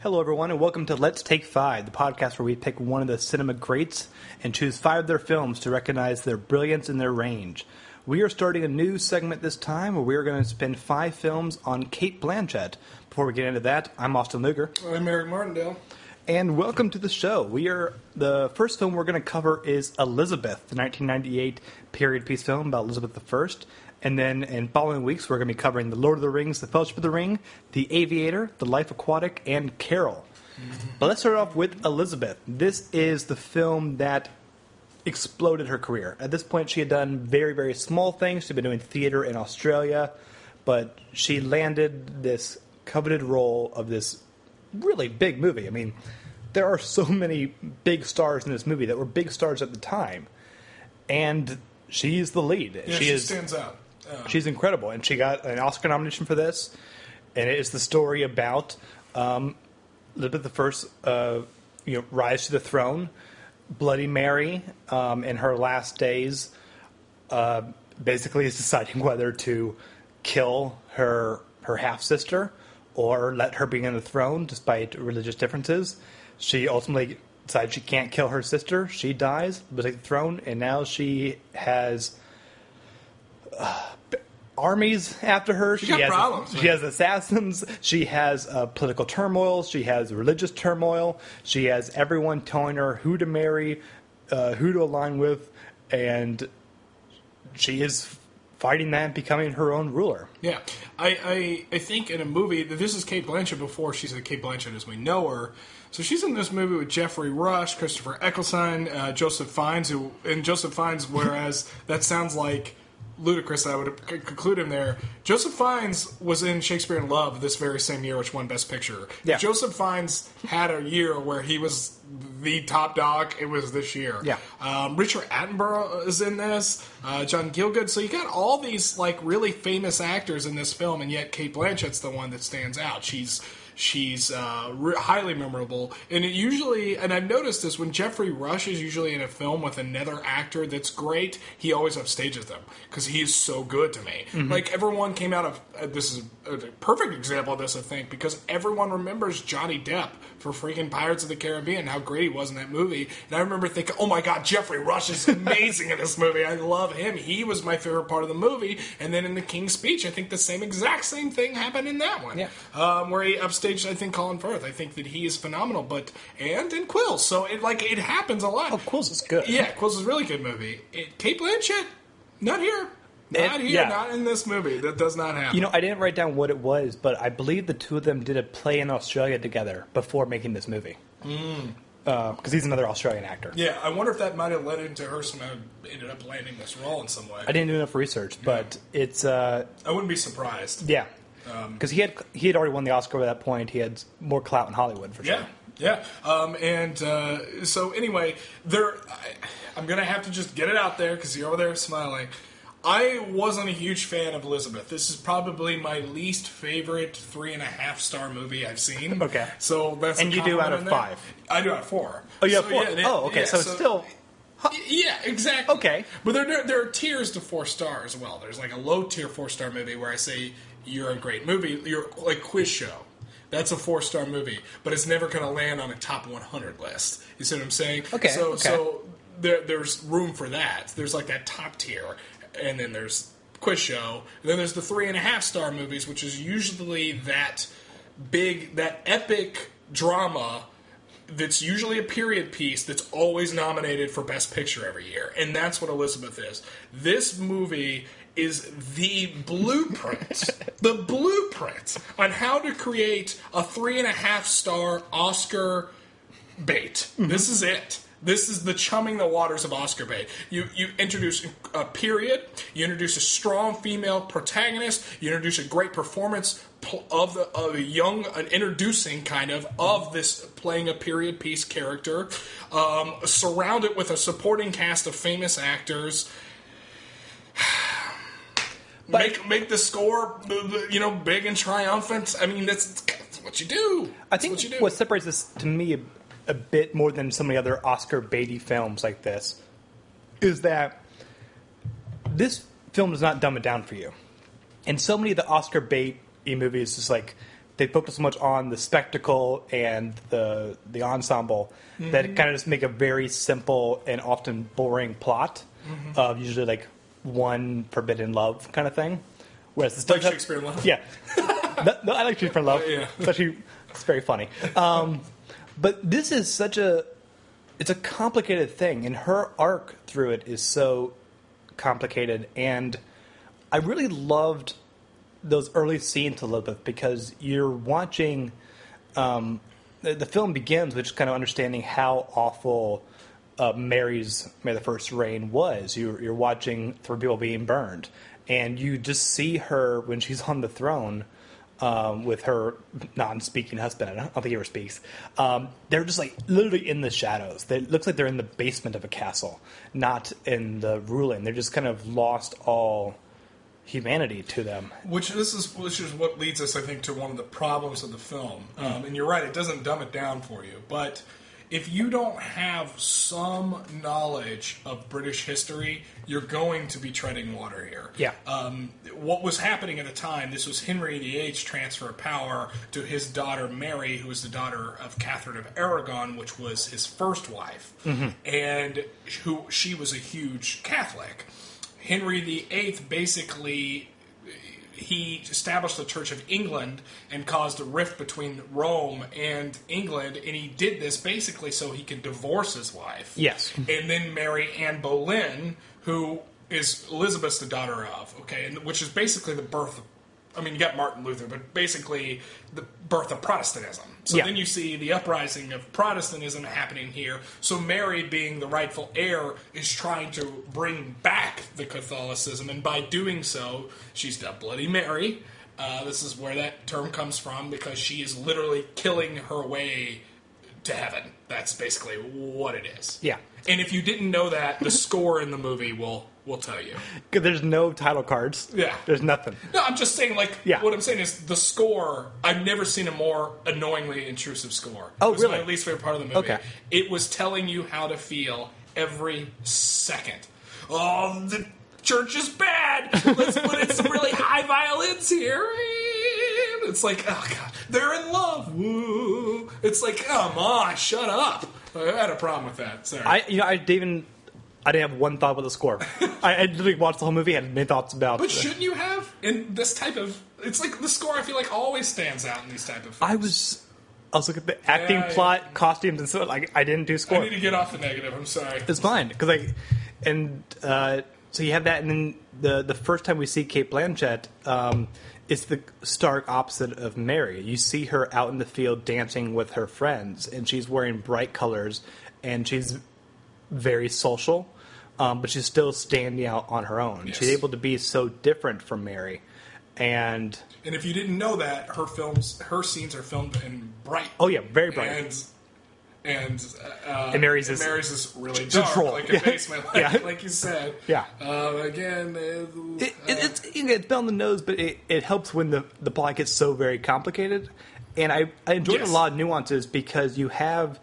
Hello, everyone, and welcome to Let's Take 5, the podcast where we pick one of the cinema greats and choose 5 of their films to recognize their brilliance and their range. We are starting a new segment this time where we are going to spend 5 films on Cate Blanchett. Before we get into that, I'm Austin Luger. I'm Ray Martindale. And welcome to the show. The first film we're going to cover is Elizabeth, the 1998 period piece film about Elizabeth I. And then in following weeks, we're going to be covering The Lord of the Rings, The Fellowship of the Ring, The Aviator, The Life Aquatic, and Carol. But let's start off with Elizabeth. This is the film that exploded her career. At this point, she had done very, very small things. She'd been doing theater in Australia, but she landed this coveted role of this really big movie. I mean, there are so many big stars in this movie that were big stars at the time. And she's the lead. Yeah, she stands out. She's incredible, and she got an Oscar nomination for this. And it is the story about Elizabeth I, rise to the throne. Bloody Mary, in her last days, basically is deciding whether to kill her half sister or let her be on the throne, despite religious differences. She ultimately decides she can't kill her sister. She dies, but takes the throne, and now she has armies after her. She has problems. She has assassins. She has political turmoil. She has religious turmoil. She has everyone telling her who to marry, who to align with, and she is fighting that and becoming her own ruler. Yeah. I think in a movie, this is Cate Blanchett before she's Cate Blanchett as we know her. So she's in this movie with Jeffrey Rush, Christopher Eccleston, Joseph Fiennes, whereas that sounds like ludicrous, I would conclude him there. Joseph Fiennes was in Shakespeare in Love this very same year, which won Best Picture. Yeah. If Joseph Fiennes had a year where he was the top dog, it was this year. Yeah. Richard Attenborough is in this. John Gielgud. So you got all these really famous actors in this film, and yet Cate Blanchett's the one that stands out. She's highly memorable, and and I've noticed this, when Jeffrey Rush is usually in a film with another actor that's great, he always upstages them, because he is so good to me. Mm-hmm. Everyone came out of, this is a perfect example of this, I think, because everyone remembers Johnny Depp for freaking Pirates of the Caribbean, how great he was in that movie, and I remember thinking, oh my god, Jeffrey Rush is amazing in this movie, I love him, he was my favorite part of the movie, and then in The King's Speech, I think the exact same thing happened in that one, where he upstaged, I think, Colin Firth. I think that he is phenomenal, and Quills. So it happens a lot. Oh, Quills is good. Yeah, Quills is a really good movie. Cate Blanchett, not here. Not in this movie. That does not happen. I didn't write down what it was, but I believe the two of them did a play in Australia together before making this movie. Because he's another Australian actor. Yeah, I wonder if that might have led into her somehow ended up landing this role in some way. I didn't do enough research, but it's... I wouldn't be surprised. Yeah. Because he had already won the Oscar at that point. He had more clout in Hollywood, for sure. Yeah. So anyway, I'm going to have to just get it out there because you're over there smiling. I wasn't a huge fan of Elizabeth. This is probably my least favorite 3.5-star movie I've seen. Okay. So that's and you do out of 5. I do out of 4. Oh, you have 4. Okay. So it's still. Yeah, exactly. Okay. But there are tiers to 4 stars as well. There's a low tier 4-star movie where I say you're a great movie. You're like Quiz Show. That's a 4-star movie, but it's never going to land on a top 100 list. You see what I'm saying? Okay. So there's room for that. There's that top tier, and then there's Quiz Show. And then there's the 3.5-star movies, which is usually that epic drama that's usually a period piece that's always nominated for Best Picture every year. And that's what Elizabeth is. This movie is the blueprint, on how to create a 3.5-star Oscar bait. Mm-hmm. This is it. This is the chumming the waters of Oscar bait. You introduce a period, you introduce a strong female protagonist, you introduce a great performance of a young, an introducing kind of this playing a period piece character, surround it with a supporting cast of famous actors. Make the score, big and triumphant. I mean, that's what you do. I think what separates this to me a bit more than so many other Oscar baity films like this is that this film does not dumb it down for you. And so many of the Oscar bait movies, just they focus so much on the spectacle and the ensemble that it kind of just make a very simple and often boring plot of usually like one forbidden love kind of thing. Whereas the like Shakespeare in Love? Yeah. No, I like Shakespeare in Love. Yeah. It's very funny. But this is it's a complicated thing, and her arc through it is so complicated, and I really loved those early scenes to Elizabeth because you're watching the film begins with just kind of understanding how awful Mary's May the First reign was. You're watching three people being burned, and you just see her when she's on the throne with her non-speaking husband. I don't think he ever speaks. They're just like literally in the shadows. It looks like they're in the basement of a castle, not in the ruling. They're just kind of lost all humanity to them. Which is what leads us, I think, to one of the problems of the film. And you're right, it doesn't dumb it down for you. But if you don't have some knowledge of British history, you're going to be treading water here. Yeah. What was happening at the time, this was Henry VIII's transfer of power to his daughter Mary, who was the daughter of Catherine of Aragon, which was his first wife. And she was a huge Catholic. Henry VIII basically, he established the Church of England and caused a rift between Rome and England, and he did this basically so he could divorce his wife. Yes. And then marry Anne Boleyn, who is Elizabeth's the daughter of, okay, and which is basically the birth of, I mean, you got Martin Luther, but basically the birth of Protestantism. So then you see the uprising of Protestantism happening here. So Mary, being the rightful heir, is trying to bring back the Catholicism, and by doing so, she's a Bloody Mary. This is where that term comes from, because she is literally killing her way to heaven. That's basically what it is. Yeah. And if you didn't know that, the score in the movie will tell you. There's no title cards. Yeah. There's nothing. No, I'm just saying, what I'm saying is the score, I've never seen a more annoyingly intrusive score. Oh, it was really? my least favorite part of the movie. Okay. It was telling you how to feel every second. Oh, the church is bad. Let's put in some really high violins here. It's like, oh, God, they're in love. Woo. It's like, come on, shut up. I had a problem with that. Sorry. I didn't have one thought about the score. I literally watched the whole movie and had many thoughts about. But shouldn't you have in this type of? It's like the score. I feel like always stands out in these type of films. I was looking at the acting, plot, costumes, and so I didn't do score. I need to get off the negative. I'm sorry. It's fine because so you have that, and then the first time we see Cate Blanchett, it's the stark opposite of Mary. You see her out in the field dancing with her friends, and she's wearing bright colors, and she's very social, but she's still standing out on her own. Yes. She's able to be so different from Mary, and if you didn't know that, her scenes are filmed in bright. Oh yeah, very bright. And Mary's is really dark, like a basement, like you said. Yeah. Again, it's bell on the nose, but it helps when the plot gets so very complicated. And I enjoyed a lot of nuances because you have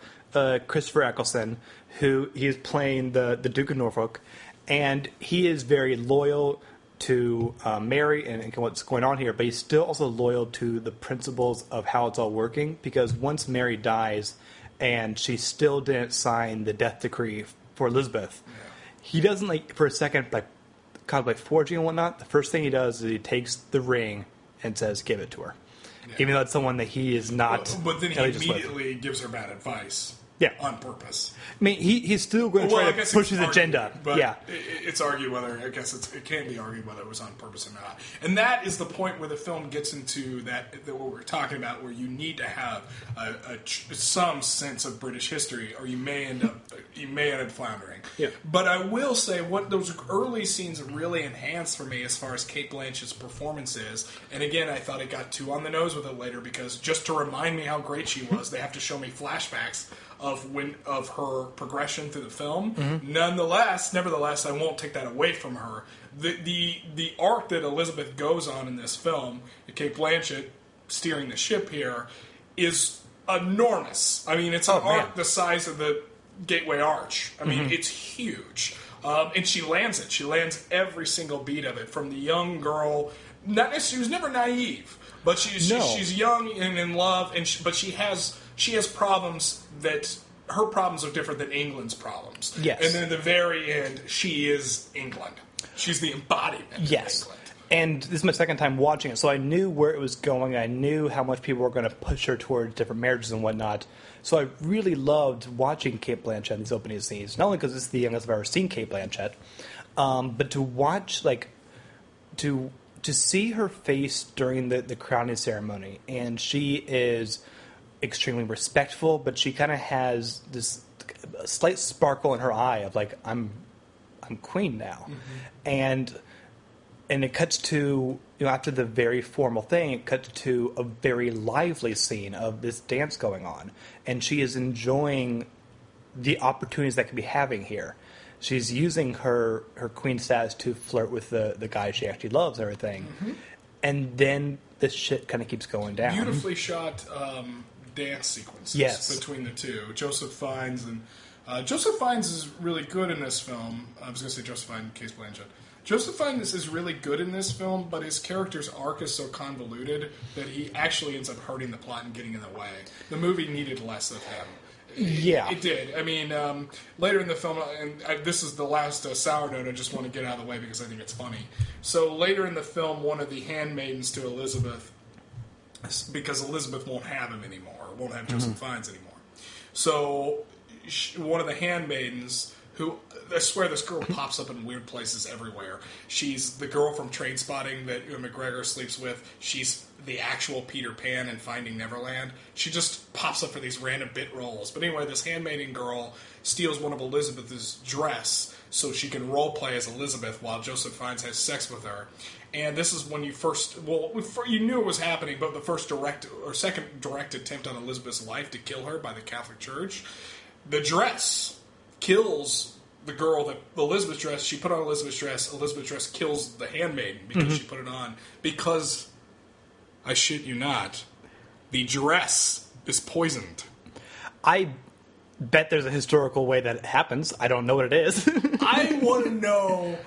Christopher Eccleston, who he's playing the Duke of Norfolk, and he is very loyal to Mary and what's going on here, but he's still also loyal to the principles of how it's all working, because once Mary dies and she still didn't sign the death decree for Elizabeth, he doesn't, for a second, contemplate forging and whatnot. The first thing he does is he takes the ring and says, give it to her. Yeah. Even though it's someone that he is not... But then he immediately gives her bad advice. Yeah. On purpose. I mean, he's still going to try to push his agenda. But it's argued whether, I guess it can be argued whether it was on purpose or not. And that is the point where the film gets into that what we're talking about, where you need to have some sense of British history, or you may end up floundering. Yeah. But I will say, what those early scenes really enhanced for me as far as Cate Blanchett's performance is, and again, I thought it got too on the nose with it later, because just to remind me how great she was, they have to show me flashbacks of her progression through the film. Mm-hmm. Nevertheless, I won't take that away from her. The arc that Elizabeth goes on in this film, Cate Blanchett steering the ship here, is enormous. I mean, it's an arc the size of the Gateway Arch. I mean, it's huge. And she lands it. She lands every single beat of it, from the young girl. She was never naive, But she's young and in love, but she has problems that her problems are different than England's problems. Yes. And then at the very end, she is England. She's the embodiment of England. And this is my second time watching it, so I knew where it was going. I knew how much people were going to push her towards different marriages and whatnot. So I really loved watching Cate Blanchett in these opening scenes. Not only because it's the youngest I've ever seen Cate Blanchett, but to watch, to see her face during the crowning ceremony. And she is extremely respectful, but she kind of has this slight sparkle in her eye of I'm queen now. Mm-hmm. And it cuts to, after the very formal thing, it cuts to a very lively scene of this dance going on. And she is enjoying the opportunities that could be having here. She's using her queen status to flirt with the guy she actually loves and everything. Mm-hmm. And then this shit kind of keeps going down. Beautifully shot dance sequences between the two. Joseph Fiennes is really good in this film. I was going to say Joseph Fiennes and Cate Blanchett. Joseph Fiennes is really good in this film, but his character's arc is so convoluted that he actually ends up hurting the plot and getting in the way. The movie needed less of him. It did. I mean, later in the film, and this is the last sour note I just want to get out of the way because I think it's funny. So later in the film, one of the handmaidens to Elizabeth, because Elizabeth won't have him anymore, won't have Joseph Fiennes anymore. So one of the handmaidens, who, I swear this girl pops up in weird places everywhere. She's the girl from Trainspotting that McGregor sleeps with. She's the actual Peter Pan in Finding Neverland. She just pops up for these random bit roles. But anyway, this handmaiden girl steals one of Elizabeth's dress so she can role play as Elizabeth while Joseph Fiennes has sex with her. And this is when you you knew it was happening, but the second direct attempt on Elizabeth's life to kill her by the Catholic Church. The dress kills the girl that Elizabeth's dress. She put on Elizabeth's dress kills the handmaiden because she put it on. Because, I shit you not, the dress is poisoned. I bet there's a historical way that it happens. I don't know what it is. I want to know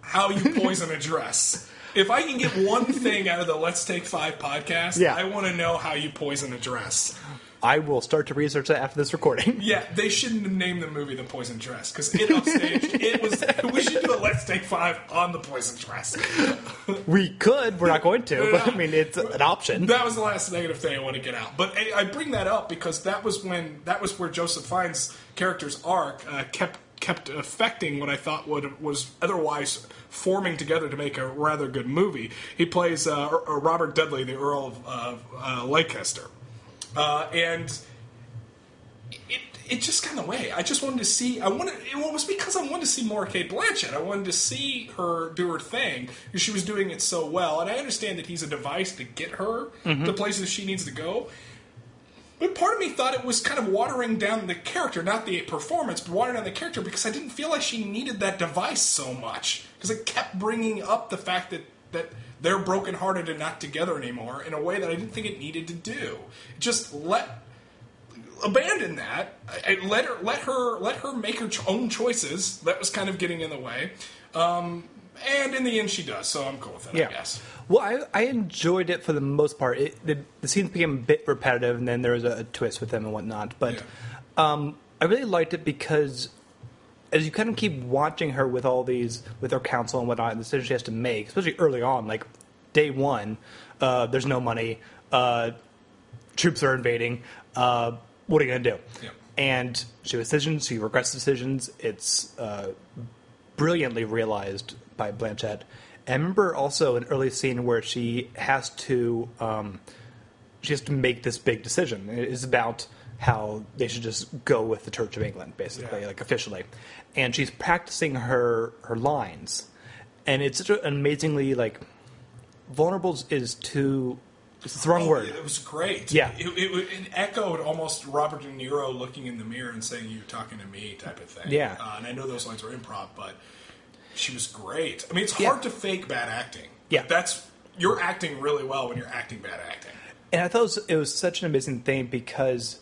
how you poison a dress. If I can get one thing out of the Let's Take 5 podcast, I want to know how you poison a dress. I will start to research that after this recording. Yeah, they shouldn't have named the movie The Poison Dress, because it upstaged. We should do a Let's Take 5 on The Poison Dress. We could. We're not going to, but I mean, it's an option. That was the last negative thing I want to get out. But I bring that up because that was where Joseph Fiennes' character's arc kept affecting what I thought was otherwise forming together to make a rather good movie. He plays Robert Dudley, the Earl of Leicester. And it just got in the way. I just wanted to see. It was because I wanted to see more Cate Blanchett. I wanted to see her do her thing because she was doing it so well. And I understand that he's a device to get her to places she needs to go. But part of me thought it was kind of watering down the character, not the performance, but watering down the character because I didn't feel like she needed that device so much. Because it kept bringing up the fact that they're brokenhearted and not together anymore in a way that I didn't think it needed to do. Just abandon that. Let her make her own choices. That was kind of getting in the way. And in the end, she does. So I'm cool with it, I guess. Well, I enjoyed it for the most part. The scenes became a bit repetitive, and then there was a twist with them and whatnot. But I really liked it because as you kind of keep watching her with all these, with her counsel and whatnot, and the decisions she has to make, especially early on, like day one, there's no money, troops are invading, what are you going to do? Yeah. And she makes decisions, she regrets decisions. It's brilliantly realized by Blanchett. And I remember also an early scene where she has to make this big decision. It is about how they should just go with the Church of England, basically, like officially. And she's practicing her lines. And it's such an amazingly, vulnerable is too... It's the wrong word. It was great. Yeah. It echoed almost Robert De Niro looking in the mirror and saying, "You're talking to me," type of thing. Yeah. And I know those lines were improv, but she was great. I mean, it's hard to fake bad acting. Yeah. You're acting really well when you're acting bad acting. And I thought it was such an amazing thing because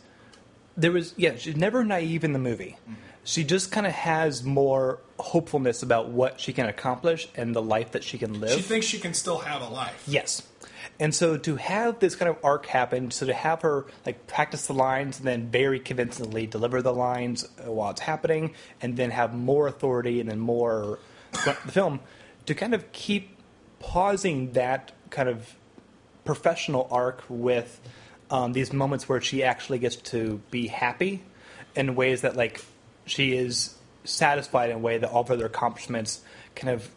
she's never naive in the movie. Mm-hmm. She just kind of has more hopefulness about what she can accomplish and the life that she can live. She thinks she can still have a life. Yes. And so to have this kind of arc happen, so to have her like practice the lines and then very convincingly deliver the lines while it's happening, and then have more authority and then more the film, to kind of keep pausing that kind of professional arc with these moments where she actually gets to be happy in ways that like she is satisfied in a way that all of her other accomplishments kind of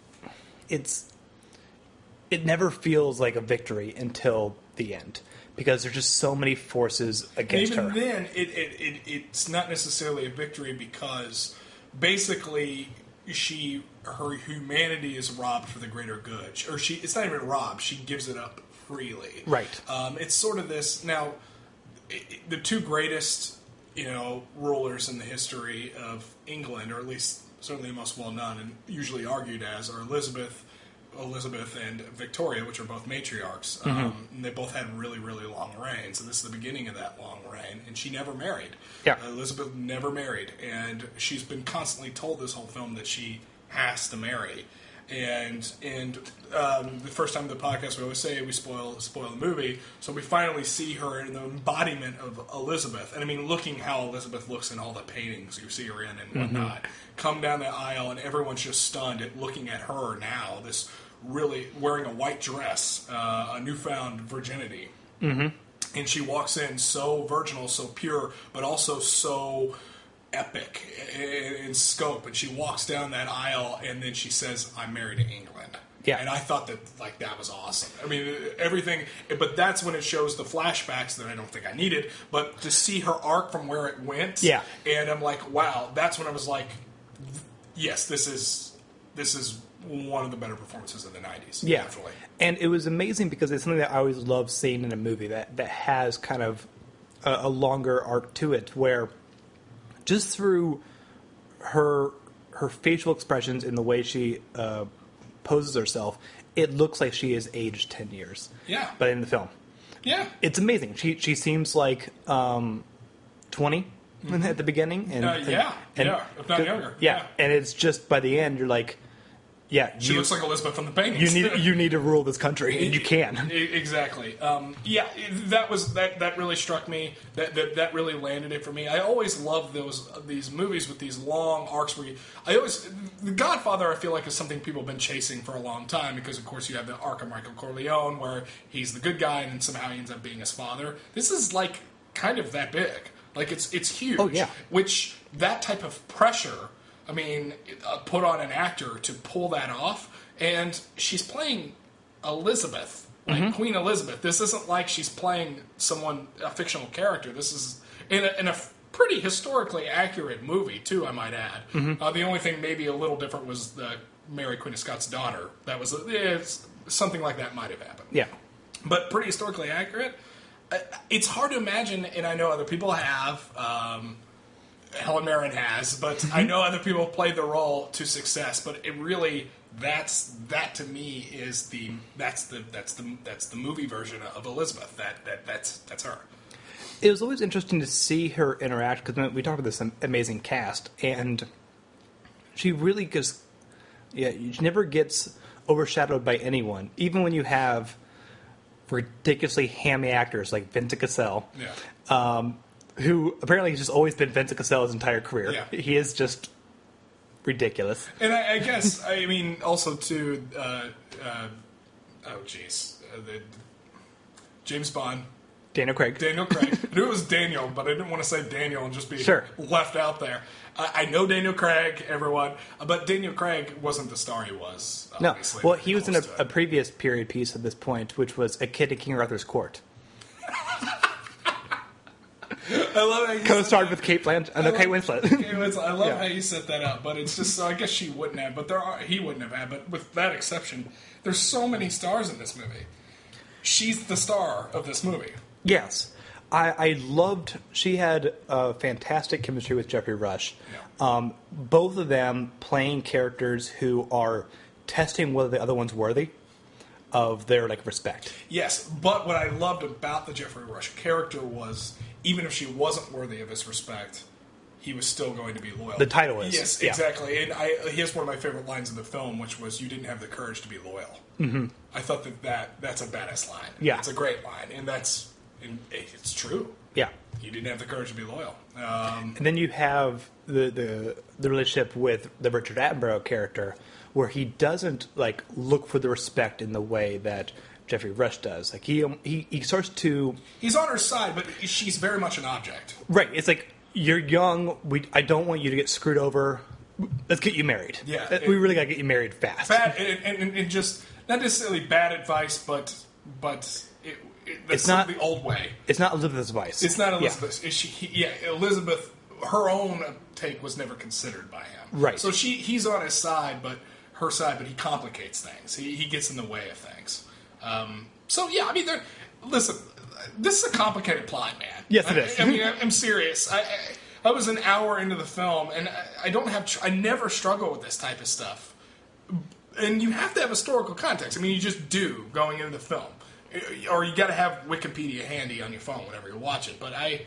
it never feels like a victory until the end, because there's just so many forces against her. And even then, it's not necessarily a victory, because basically her humanity is robbed for the greater good. Or it's not even robbed, she gives it up freely. Right. It's sort of this, now, the two greatest, rulers in the history of England, or at least certainly the most well-known and usually argued as, are Elizabeth and Victoria, which are both matriarchs. And they both had really, really long reigns. And this is the beginning of that long reign. And she never married. Yeah. Elizabeth never married. And she's been constantly told this whole film that she has to marry. And the first time in the podcast, we always say we spoil the movie. So we finally see her in the embodiment of Elizabeth. And I mean, looking how Elizabeth looks in all the paintings you see her in and whatnot. Come down the aisle and everyone's just stunned at looking at her now. This really wearing a white dress, a newfound virginity. And she walks in so virginal, so pure, but also so epic in scope. And she walks down that aisle and then she says, "I'm married to England." Yeah. And I thought that was awesome. I mean, everything, but that's when it shows the flashbacks that I don't think I needed, but to see her arc from where it went. Yeah. And I'm like, wow, that's when I was like, yes, this is one of the better performances of the 90s. Yeah. Definitely. And it was amazing because it's something that I always love seeing in a movie that has kind of a longer arc to it, where just through her facial expressions and the way she poses herself, it looks like she is aged 10 years. Yeah. But in the film. Yeah. It's amazing. She seems like 20 at the beginning. And, if not younger. Yeah, and it's just by the end, you're like, yeah, she looks like Elizabeth from the paintings. You need to rule this country, and you can. Exactly. That really struck me. That really landed it for me. I always love these movies with these long arcs where The Godfather, I feel like, is something people have been chasing for a long time, because of course you have the arc of Michael Corleone where he's the good guy and then somehow he ends up being his father. This is like kind of that big. Like it's huge. Oh yeah. Which that type of pressure, I mean, put on an actor to pull that off, and she's playing Elizabeth, like Queen Elizabeth. This isn't like she's playing a fictional character. This is in a pretty historically accurate movie, too, I might add. The only thing maybe a little different was the Mary Queen of Scots' daughter. That was something like that might have happened. Yeah. But pretty historically accurate. It's hard to imagine, and I know other people have. Helen Mirren has, but I know other people have played the role to success. But it really, that to me is that's the movie version of Elizabeth. That's her. It was always interesting to see her interact, because we talked about this amazing cast, and she really just she never gets overshadowed by anyone, even when you have ridiculously hammy actors like Vincent Cassel. Yeah. Who apparently has just always been Vincent Cassel his entire career. Yeah. He is just ridiculous. And I guess, I mean, also too, James Bond. Daniel Craig. I knew it was Daniel, but I didn't want to say Daniel and just be left out there. I know Daniel Craig, everyone, but Daniel Craig wasn't the star he was. No. Well, he was in a previous period piece at this point, which was A Kid at King Arthur's Court. I love how you co-starred with Cate Blanchett. Kate Winslet. I love how you set that up, but it's just, so I guess she wouldn't have, but he wouldn't have had, but with that exception, there's so many stars in this movie. She's the star of this movie. Yes. I loved, she had a fantastic chemistry with Jeffrey Rush. Yeah. Both of them playing characters who are testing whether the other one's worthy of their respect. Yes, but what I loved about the Jeffrey Rush character was, even if she wasn't worthy of his respect, he was still going to be loyal. The title is. Yes, yeah. exactly. And he has one of my favorite lines in the film, which was, "You didn't have the courage to be loyal." Mm-hmm. I thought that's a badass line. Yeah. It's a great line, and it's true. Yeah. You didn't have the courage to be loyal. And then you have the relationship with the Richard Attenborough character, where he doesn't like look for the respect in the way that Jeffrey Rush does. Like he starts to. He's on her side, but she's very much an object. Right. It's like, you're young. I don't want you to get screwed over. Let's get you married. Yeah. We really got to get you married fast. Bad and just not necessarily bad advice, but that's not the old way. It's not Elizabeth's advice. It's not Elizabeth's. Elizabeth. Her own take was never considered by him. Right. So he's on his side, but he complicates things. He gets in the way of things. Listen, this is a complicated plot, man. Yes, it is. I mean, I'm serious. I was an hour into the film, and I never struggle with this type of stuff. And you have to have historical context. I mean, you just do going into the film. Or you got to have Wikipedia handy on your phone whenever you watch it. But I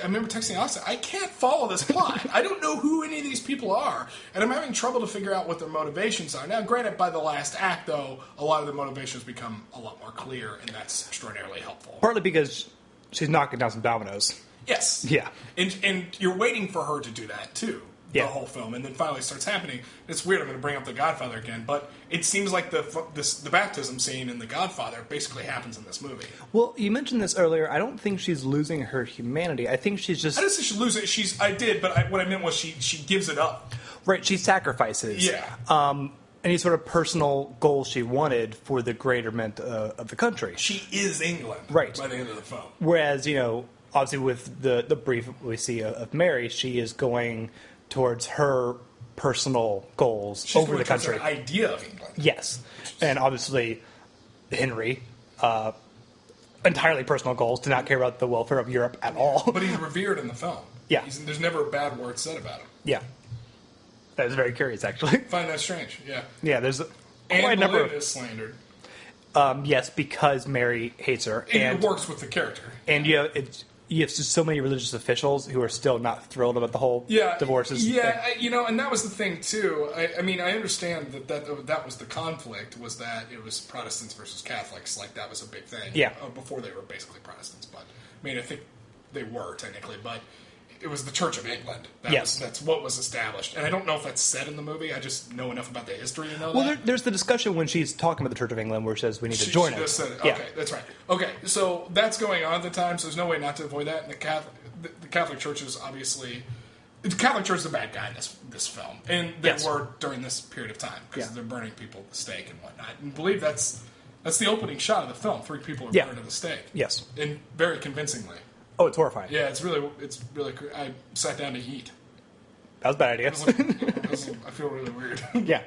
remember texting Austin, I can't follow this plot. I don't know who any of these people are. And I'm having trouble to figure out what their motivations are. Now, granted, by the last act, though, a lot of the motivations become a lot more clear, and that's extraordinarily helpful. Partly because she's knocking down some dominoes. Yes. Yeah. And you're waiting for her to do that, too. The Yeah. whole film, and then finally starts happening. It's weird. I'm going to bring up The Godfather again, but it seems like the baptism scene in The Godfather basically happens in this movie. Well, you mentioned this earlier. I don't think she's losing her humanity. I think she's just I didn't say she loses it. But what I meant was she gives it up. right. She sacrifices. Yeah. Any sort of personal goal she wanted for the greaterment of the country. She is England, Right. by the end of the film. Whereas, obviously with the brief we see of Mary, she is going towards her personal goals She's over going the towards country. an idea of England. Yes. And obviously, Henry, entirely personal goals, to not care about the welfare of Europe at all. But he's revered in the film. Yeah. There's never a bad word said about him. Yeah. That is very curious, actually. Find that strange, yeah. Yeah, there's quite a And number Belinda of... is slandered. Yes, because Mary hates her. And it works with the character. And you have so many religious officials who are still not thrilled about the whole divorces. Yeah, and that was the thing too. I mean, I understand that was the conflict, was that it was Protestants versus Catholics. Like, that was a big thing. Yeah. Before they were basically Protestants, but I mean, I think they were technically, but it was the Church of England. That's what was established, and I don't know if that's said in the movie. I just know enough about the history to know that. Well, there's the discussion when she's talking about the Church of England where she says we need to join it. Just said it. Yeah. Okay, that's right. Okay, so that's going on at the time, so there's no way not to avoid that. And the Catholic Church is obviously... The Catholic Church is the bad guy in this film. And they were during this period of time, because they're burning people at the stake and whatnot. And I believe that's the opening shot of the film. 3 people are burned at the stake. Yes. And very convincingly. Oh, it's horrifying. Yeah, it's really. I sat down to eat. That was a bad idea. I feel really weird. Yeah.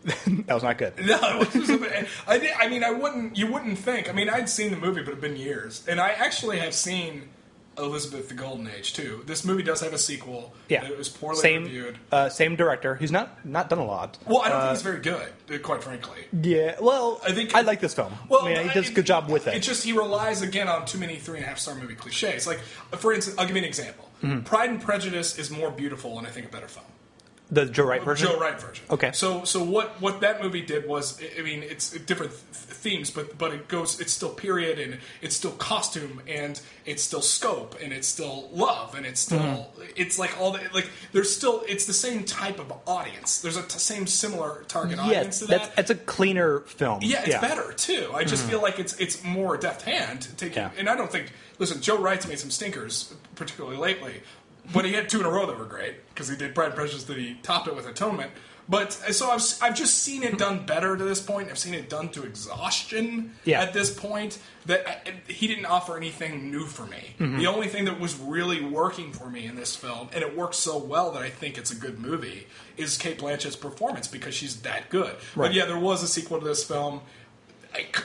That was not good. No, it wasn't. I mean, you wouldn't think. I mean, I'd seen the movie, but it'd been years. And I actually have seen Elizabeth the Golden Age, too. This movie does have a sequel. Yeah. It was poorly reviewed. Same director, who's not done a lot. Well, I don't think he's very good, quite frankly. Yeah, well, I like this film. Well, I mean, he does a good job with it. It's just he relies, again, on too many 3.5-star movie cliches. Like, for instance, I'll give you an example. Mm-hmm. Pride and Prejudice is more beautiful and I think a better film. The Joe Wright version? Joe Wright version. Okay. So what that movie did was, I mean, it's different themes, but it's still period, and it's still costume, and it's still scope, and it's still love, and it's still, it's like all the, like, there's still, it's the same type of audience. There's a same similar target audience to that. It's a cleaner film. Yeah, it's better, too. I just feel like it's more a deft hand. And I don't think, listen, Joe Wright's made some stinkers, particularly lately, but he had 2 in a row that were great, because he did Pride and Prejudice, that he topped it with Atonement. But, so I've just seen it done better to this point. I've seen it done to exhaustion at this point, that he didn't offer anything new for me. Mm-hmm. The only thing that was really working for me in this film, and it works so well that I think it's a good movie, is Cate Blanchett's performance, because she's that good. Right. But yeah, there was a sequel to this film.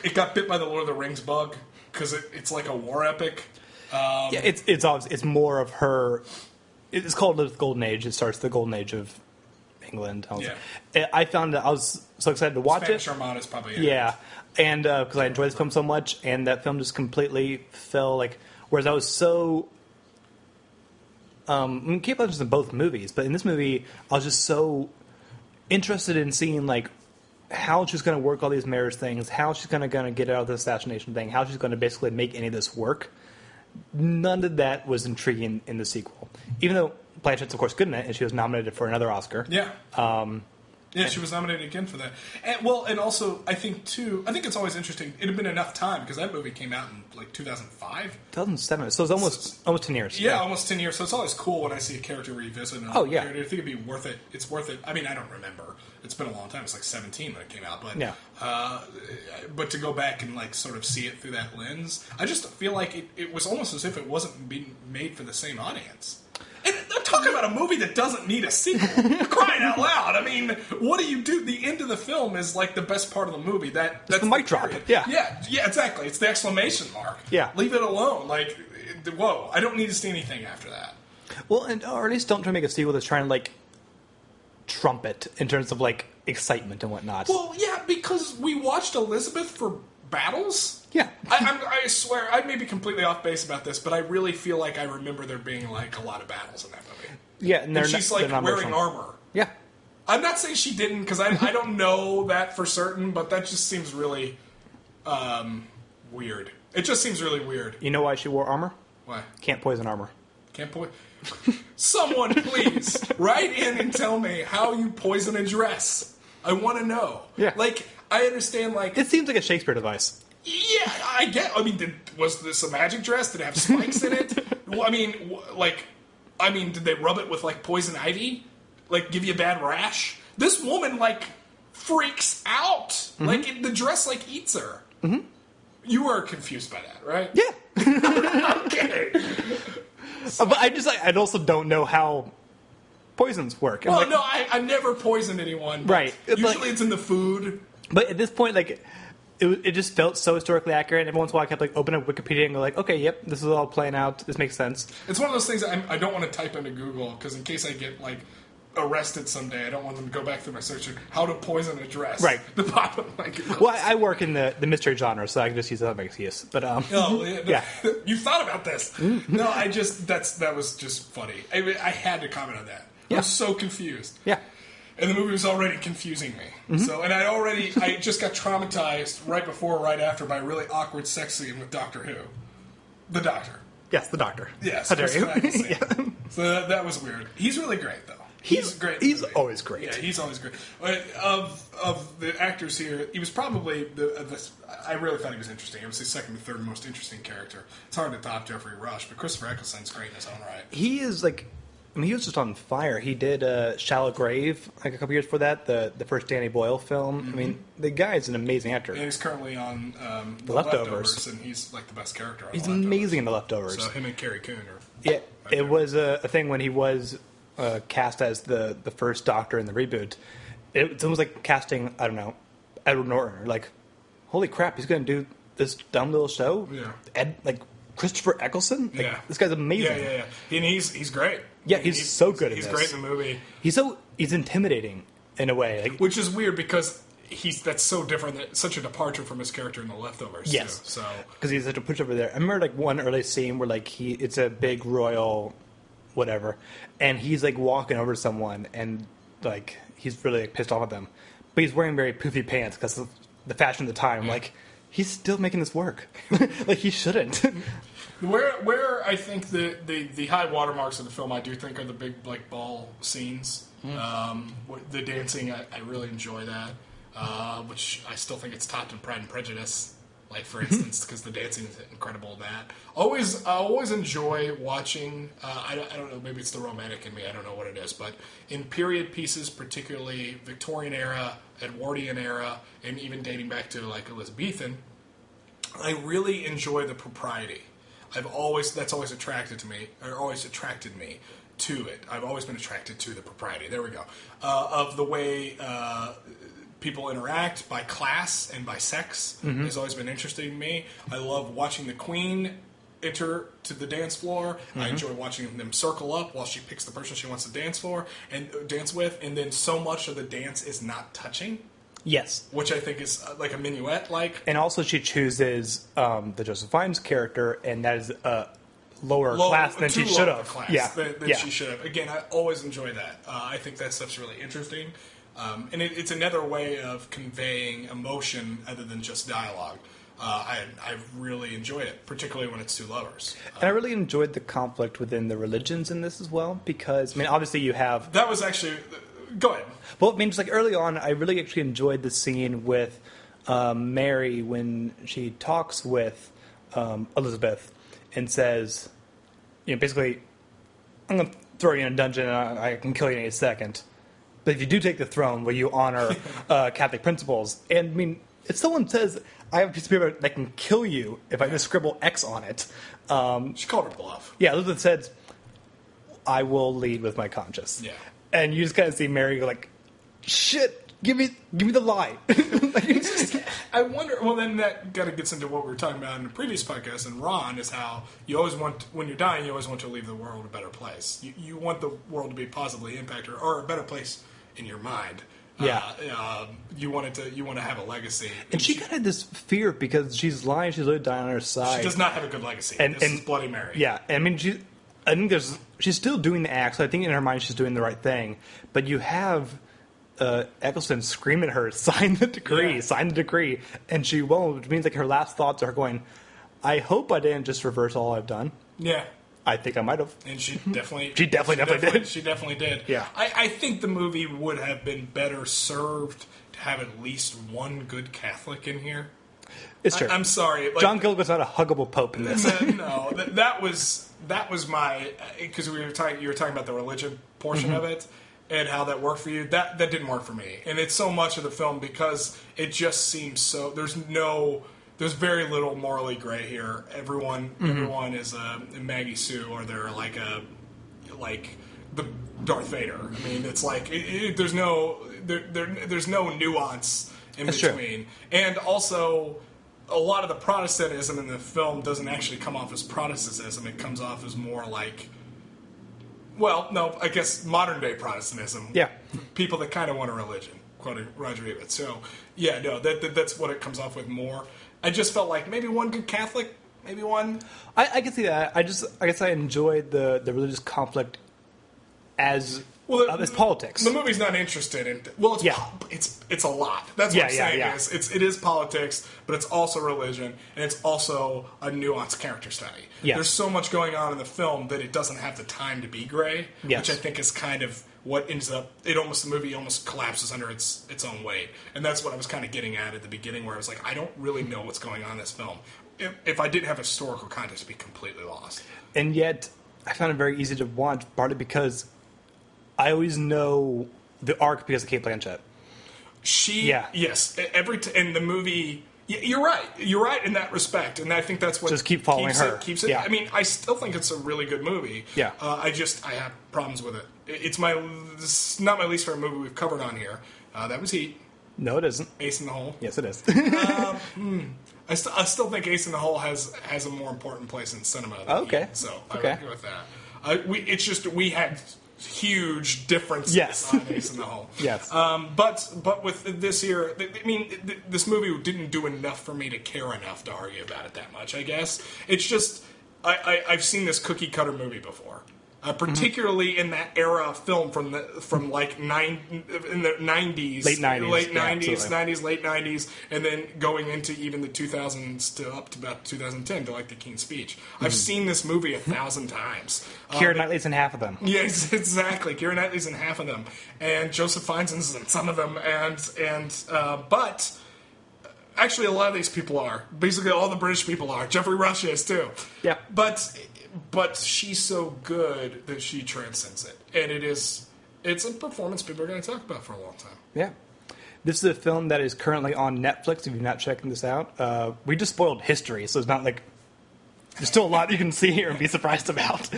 It got bit by the Lord of the Rings bug, because it's like a war epic. It's obvious. It's more of her... It's called the Golden Age. It starts the Golden Age of England. I found that I was so excited to watch Spanish it. Armada is probably it. Yeah, and because I enjoyed this film so much, and that film just completely fell. Like, whereas I was so Cate Blanchett's in both movies, but in this movie, I was just so interested in seeing like how she's going to work all these marriage things, how she's going to get out of the assassination thing, how she's going to basically make any of this work. None of that was intriguing in the sequel, even though Blanchett's of course good in it, and she was nominated for another Oscar. Yeah. She was nominated again for that. And also, I think it's always interesting. It had been enough time, because that movie came out in, like, 2005? 2007. So it's almost 10 years. Yeah, almost 10 years. So it's always cool when I see a character revisit an old character. I think it'd be worth it. It's worth it. I mean, I don't remember. It's been a long time. It's like 17 when it came out. But, but to go back and, like, sort of see it through that lens, I just feel like it was almost as if it wasn't being made for the same audience. And I'm talking about a movie that doesn't need a sequel. Crying out loud. I mean, what do you do? The end of the film is like the best part of the movie. That's the mic drop. Yeah, exactly. It's the exclamation mark. Yeah. Leave it alone. Like, whoa, I don't need to see anything after that. Well, or at least don't try to make a sequel that's trying to, like, trumpet in terms of, like, excitement and whatnot. Well, yeah, because we watched Elizabeth for battles. Yeah. I swear, I may be completely off base about this, but I really feel like I remember there being, like, a lot of battles in that movie. Yeah, and she's, like, wearing armor. Yeah. I'm not saying she didn't, because I don't know that for certain, but that just seems really weird. It just seems really weird. You know why she wore armor? Why? Can't poison armor. Can't poison... Someone, please, write in and tell me how you poison a dress. I want to know. Yeah. Like, I understand, like... It seems like a Shakespeare device. Yeah, I get... I mean, was this a magic dress? Did it have spikes in it? I mean, did they rub it with, like, poison ivy? Like, give you a bad rash? This woman, like, freaks out. Mm-hmm. Like, the dress, like, eats her. Mm-hmm. You were confused by that, right? Yeah. Okay. But I also don't know how poisons work. Well, no, I've never poisoned anyone. Right. Usually it's in the food. But at this point, like, it just felt so historically accurate. And every once in a while, I kept, like, opening up Wikipedia and go, like, okay, yep, this is all playing out. This makes sense. It's one of those things I don't want to type into Google, because in case I get, like, arrested someday, I don't want them to go back through my search. How to poison a dress. Right. The bottom of my Google. Well, I work in the mystery genre, so I can just use that as an excuse. But, yeah. You thought about this. No, that was just funny. I had to comment on that. I was so confused. Yeah. And the movie was already confusing me. Mm-hmm. So, and I just got traumatized right before or right after by a really awkward sex scene with Doctor Who. The Doctor. Yes, the Doctor. Yes. How dare you? Yeah. So that was weird. He's really great, though. He's great. He's always great. Yeah, he's always great. Of the actors here, he was probably I really thought he was interesting. It was the second or third most interesting character. It's hard to top Jeffrey Rush, but Christopher Eccleston's great in his own right. He is like... I mean, he was just on fire. He did Shallow Grave, like a couple years before that, the first Danny Boyle film. Mm-hmm. I mean, the guy is an amazing actor. And he's currently on The Leftovers, and he's like the best character on He's The Leftovers. Amazing in The Leftovers. So him and Carrie Coon are... Yeah, it was a thing when he was cast as the first Doctor in the reboot. It's almost like casting, I don't know, Edward Norton. Like, holy crap, he's going to do this dumb little show? Yeah. Christopher Eccleston? Like, yeah. This guy's amazing. Yeah. And he's great. Yeah, he's so good at this. He's great in the movie. He's intimidating in a way. Like, which is weird because that's so different. Such a departure from his character in The Leftovers. Yes. Too, so because he's such a pushover there. I remember like one early scene where like it's a big royal whatever, and he's like walking over to someone and like he's really like, pissed off at them, but he's wearing very poofy pants because of the fashion of the time. Yeah. Like he's still making this work. Like he shouldn't. Where I think the high watermarks of the film, I do think are the big like ball scenes. The dancing, I really enjoy that. Which I still think it's topped in Pride and Prejudice. Like for instance, because the dancing is incredible in that. I always enjoy watching. I don't know, maybe it's the romantic in me. I don't know what it is, but in period pieces, particularly Victorian era, Edwardian era, and even dating back to like Elizabethan, I really enjoy the propriety. That's always attracted me to it. I've always been attracted to the propriety. There we go. Of the way people interact by class and by sex has always been interesting to me. I love watching the Queen enter to the dance floor. I enjoy watching them circle up while she picks the person she wants to dance with, and then so much of the dance is not touching. Yes. Which I think is like a minuet, like. And also she chooses the Joseph Fiennes character, and that is lower class than she should have. Than she should have. Again, I always enjoy that. I think that stuff's really interesting. And it's another way of conveying emotion other than just dialogue. I really enjoy it, particularly when it's two lovers. And I really enjoyed the conflict within the religions in this as well, because, I mean, obviously you have... That was actually... Go ahead. Well, I mean, just like early on, I really actually enjoyed the scene with Mary when she talks with Elizabeth and says, you know, basically, I'm going to throw you in a dungeon and I can kill you in a second. But if you do take the throne, will you honor Catholic principles? And, I mean, if someone says, I have a piece of paper that can kill you if I just scribble X on it. She called her bluff. Yeah, Elizabeth said, I will lead with my conscience. Yeah. And you just kind of see Mary go like, shit, give me the lie. I wonder, well, then that kind of gets into what we were talking about in the previous podcast, and Ron, is how you always want, when you're dying, you always want to leave the world a better place. You want the world to be positively impacted, or a better place in your mind. Yeah. You want to have a legacy. And she kind of had this fear because she's lying, she's literally dying on her side. She does not have a good legacy. This is Bloody Mary. Yeah, I mean, I think she's still doing the act, so I think in her mind she's doing the right thing. But you have Eccleston scream at her, sign the decree, and she won't, which means like her last thoughts are going, I hope I didn't just reverse all I've done. Yeah. I think I might have. And she definitely... She definitely did. She definitely did. Yeah. I think the movie would have been better served to have at least one good Catholic in here. It's true. I'm sorry. Like, John Gilligan's not a huggable pope in this. No, that was my... Because you were talking about the religion portion of it and how that worked for you. That didn't work for me. And it's so much of the film because it just seems so... There's very little morally gray here. Everyone is a Maggie Sue, or they're like the Darth Vader. I mean, it's like there's no nuance in between. And also, a lot of the Protestantism in the film doesn't actually come off as Protestantism. It comes off as more like, well, no, I guess modern day Protestantism. Yeah, people that kind of want a religion, quoting Roger Ebert. So yeah, no, that's what it comes off with more. I just felt like maybe one good Catholic, maybe one. I can see that. I guess I enjoyed the religious conflict as politics. The movie's not interested in. Well, it's a lot. That's what I'm saying. Yeah. It is politics, but it's also religion, and it's also a nuanced character study. Yeah. There's so much going on in the film that it doesn't have the time to be gray, which I think is kind of what ends up. The movie almost collapses under its own weight, and that's what I was kind of getting at the beginning, where I was like, I don't really know what's going on in this film. If I didn't have historical context, I'd be completely lost. And yet, I found it very easy to watch, partly because I always know the arc because of Cate Blanchett. Yes, in the movie, you're right. You're right in that respect, and I think that's what just keep following her. Keeps it. Yeah. I mean, I still think it's a really good movie. Yeah. I have problems with it. It's not my least favorite movie we've covered on here. That was Heat. No, it isn't. Ace in the Hole. Yes, it is. I still think Ace in the Hole has a more important place in cinema than Heat, so I agree with that. We had huge differences on Ace in the Hole. Yes. But with this year, I mean, this movie didn't do enough for me to care enough to argue about it that much, I guess. It's just, I've seen this cookie cutter movie before. Particularly in that era of film in the 90s, late 90s, late 90s, and then going into even the 2000s to up to about 2010 to like the King's Speech. I've seen this movie 1,000 times. Keira Knightley's in half of them. Yes, exactly. Keira Knightley's in half of them, and Joseph Fiennes's in some of them, but actually a lot of these people are. Basically, all the British people are. Geoffrey Rush is too. Yeah, But she's so good that she transcends it. And it's a performance people are going to talk about for a long time. Yeah. This is a film that is currently on Netflix, if you're not checking this out. We just spoiled history, so it's not like... There's still a lot you can see here and be surprised about.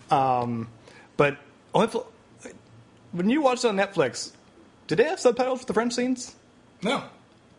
But when you watched it on Netflix, did they have subtitles for the French scenes? No.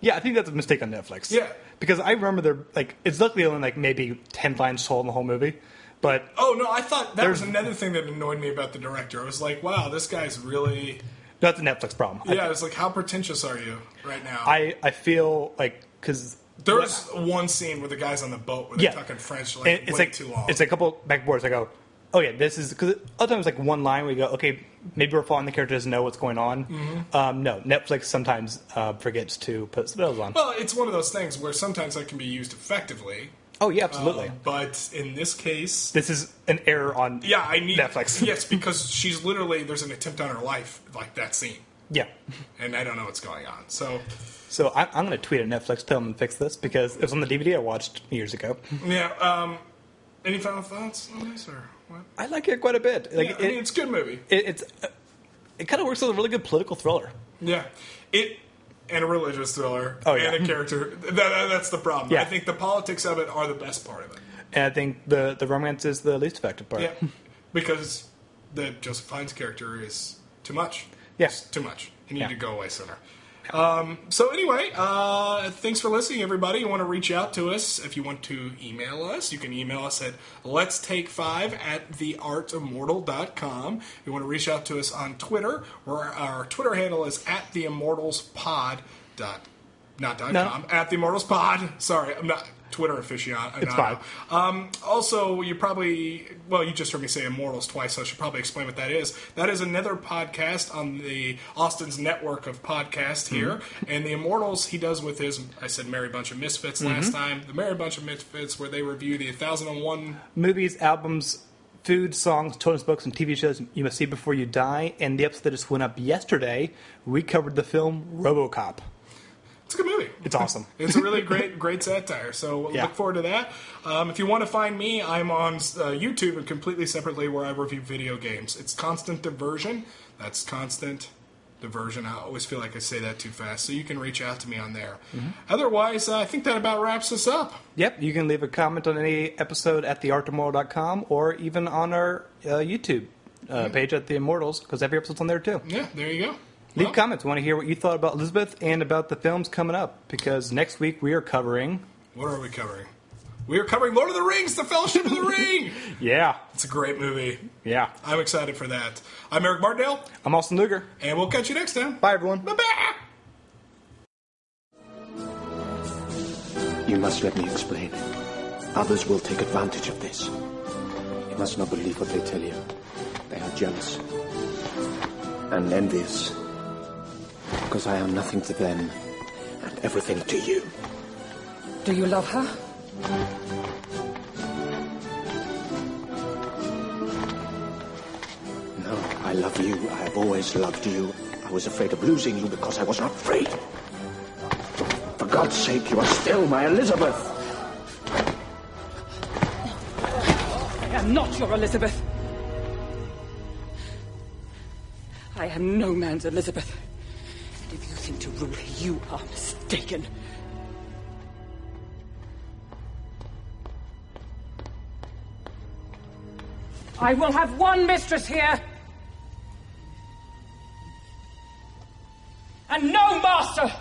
Yeah, I think that's a mistake on Netflix. Yeah. Because I remember it's luckily only maybe 10 lines told in the whole movie. But I thought that was another thing that annoyed me about the director. I was like, wow, this guy's really... That's a Netflix problem. Yeah, I was like, how pretentious are you right now? I feel like, because There's one scene where the guy's on the boat where they're talking French too long. It's a couple back and forth. I go, oh yeah, this is because other times like one line we go, okay, maybe we're following the character doesn't know what's going on. No, Netflix sometimes forgets to put subtitles on. Well, it's one of those things where sometimes that can be used effectively. Oh yeah, absolutely. But in this case, this is an error on Netflix. Yes, because she's literally there's an attempt on her life like that scene. Yeah, and I don't know what's going on. So I'm going to tweet at Netflix, tell them to fix this because it was on the DVD I watched years ago. Yeah. Any final thoughts on this or what? I like it quite a bit. Like, I mean, it's a good movie. It kind of works as a really good political thriller. Yeah, and a religious thriller, and a character. That's the problem. Yeah. I think the politics of it are the best part of it. And I think the romance is the least effective part. Yeah, because the Joseph Fiennes character is too much. Yeah. It's too much. He needed to go away sooner. So anyway, thanks for listening, everybody. You want to reach out to us. If you want to email us, you can email us at letstake5@theartimmortal.com. If you want to reach out to us on Twitter, where our Twitter handle is @theimmortalspod. Not .com, @theimmortalspod. Sorry, I'm not Twitter aficionado. It's fine. Also, you just heard me say Immortals twice, so I should probably explain what that is. That is another podcast on the Austin's network of podcasts here. And the Immortals he does with his, I said Merry Bunch of Misfits last time, the Merry Bunch of Misfits, where they review the 1001 movies, albums, food, songs, children's books, and TV shows you must see before you die. And the episode that just went up yesterday, we covered the film RoboCop. It's a good movie. It's awesome. It's a really great satire. So look forward to that. If you want to find me, I'm on YouTube and completely separately where I review video games. It's Constant Diversion. That's Constant Diversion. I always feel like I say that too fast. So you can reach out to me on there. Otherwise, I think that about wraps us up. Yep. You can leave a comment on any episode at theartimmortal.com or even on our YouTube page at The Immortals because every episode's on there too. Yeah, there you go. Leave comments. We want to hear what you thought about Elizabeth and about the films coming up. Because next week we are covering... What are we covering? We are covering Lord of the Rings, The Fellowship of the Ring! Yeah. It's a great movie. Yeah. I'm excited for that. I'm Eric Martindale. I'm Austin Luger. And we'll catch you next time. Bye, everyone. Bye-bye! You must let me explain. Others will take advantage of this. You must not believe what they tell you. They are jealous and envious. Because I am nothing to them and everything to you. Do you love her? No, I love you. I have always loved you. I was afraid of losing you because I was not afraid. For God's sake, you are still my Elizabeth. I am not your Elizabeth. I am no man's Elizabeth. And if you think to rule, you are mistaken. I will have one mistress here. And no master!